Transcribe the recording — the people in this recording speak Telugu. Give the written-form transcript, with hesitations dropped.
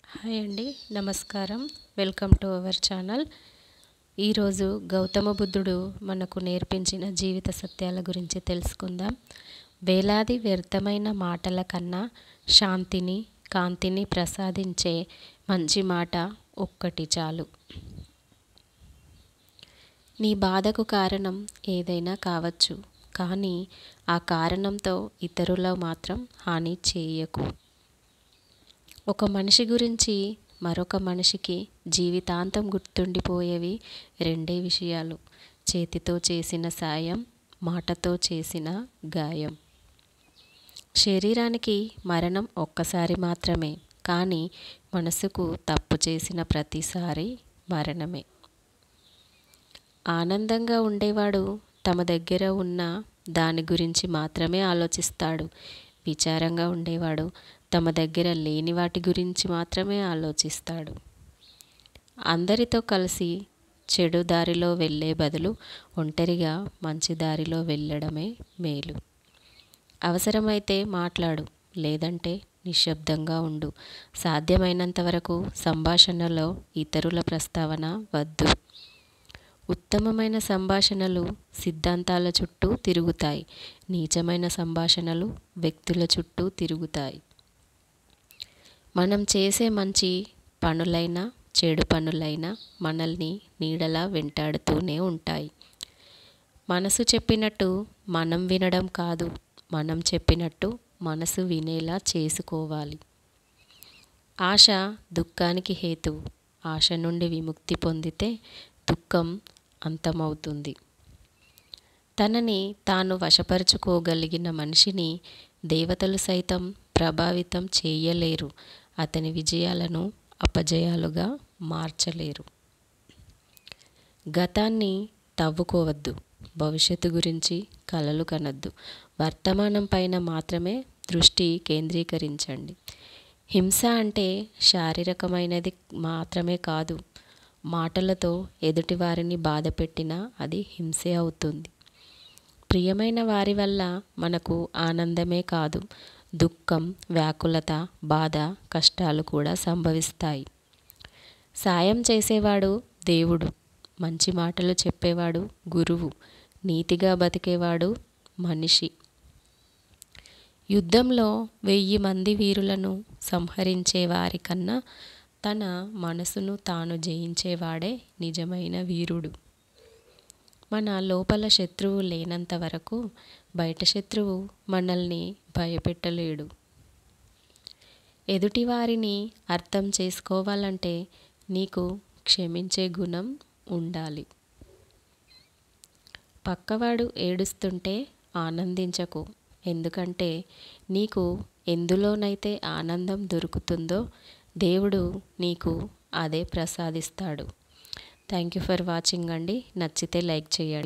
హాయ్ అండి, నమస్కారం. Welcome to our channel. ఈరోజు గౌతమ బుద్ధుడు మనకు నేర్పించిన జీవిత సత్యాల గురించి తెలుసుకుందాం. వేలాది వ్యర్థమైన మాటల కన్నా శాంతిని, కాంతిని ప్రసాదించే మంచి మాట ఒక్కటి చాలు. నీ బాధకు కారణం ఏదైనా కావచ్చు, కానీ ఆ కారణంతో ఇతరుల మాత్రం హాని చేయకు. ఒక మనిషి గురించి మరొక మనిషికి జీవితాంతం గుర్తుండిపోయేవి రెండే విషయాలు: చేతితో చేసిన సాయం, మాటతో చేసిన గాయం. శరీరానికి మరణం ఒక్కసారి మాత్రమే, కానీ మనసుకు తప్పు చేసిన ప్రతిసారి మరణమే. ఆనందంగా ఉండేవాడు తమ దగ్గర ఉన్న దాని గురించి మాత్రమే ఆలోచిస్తాడు. విచారంగా ఉండేవాడు తమ దగ్గర లేని వాటి గురించి మాత్రమే ఆలోచిస్తాడు. అందరితో కలిసి చెడు దారిలో వెళ్ళే బదులు ఒంటరిగా మంచి దారిలో వెళ్ళడమే మేలు. అవసరమైతే మాట్లాడు, లేదంటే నిశ్శబ్దంగా ఉండు. సాధ్యమైనంత వరకు సంభాషణలో ఇతరుల ప్రస్తావన వద్దు. ఉత్తమమైన సంభాషణలు సిద్ధాంతాల చుట్టూ తిరుగుతాయి, నీచమైన సంభాషణలు వ్యక్తుల చుట్టూ తిరుగుతాయి. మనం చేసే మంచి పనులైనా చెడు పనులైనా మనల్ని నీడలా వెంటాడుతూనే ఉంటాయి. మనసు చెప్పినట్టు మనం వినడం కాదు, మనం చెప్పినట్టు మనసు వినేలా చేసుకోవాలి. ఆశ దుఃఖానికి హేతువు. ఆశ నుండి విముక్తి పొందితే దుఃఖం అంతమవుతుంది. తనని తాను వశపరుచుకోగలిగిన మనిషిని దేవతలు సైతం ప్రభావితం చేయలేరు. అతని విజయాలను అపజయాలుగా మార్చలేరు. గతాన్ని తవ్వుకోవద్దు, భవిష్యత్తు గురించి కలలు కనొద్దు. వర్తమానం పైన మాత్రమే దృష్టి కేంద్రీకరించండి. హింస అంటే శారీరకమైనది మాత్రమే కాదు. మాటలతో ఎదుటివారిని బాధపెట్టినా అది హింసే అవుతుంది. ప్రియమైన వారి వల్ల మనకు ఆనందమే కాదు, దుఃఖం, వ్యాకులత, బాధ, కష్టాలు కూడా సంభవిస్తాయి. సాయం చేసేవాడు దేవుడు, మంచి మాటలు చెప్పేవాడు గురువు, నీతిగా బతికేవాడు మనిషి. యుద్ధంలో 1000 మంది వీరులను సంహరించే వారి కన్నా తన మనసును తాను జయించేవాడే నిజమైన వీరుడు. మన లోపల శత్రువు లేనంత వరకు బయట శత్రువు మనల్ని భయపెట్టలేడు. ఎదుటివారిని అర్థం చేసుకోవాలంటే నీకు క్షమించే గుణం ఉండాలి. పక్కవాడు ఏడుస్తుంటే ఆనందించకు, ఎందుకంటే నీకు ఎందులోనైతే ఆనందం దొరుకుతుందో దేవుడు నీకు అదే ప్రసాదిస్తాడు. థ్యాంక్ యూ ఫర్ వాచింగ్ అండి. నచ్చితే లైక్ చేయండి.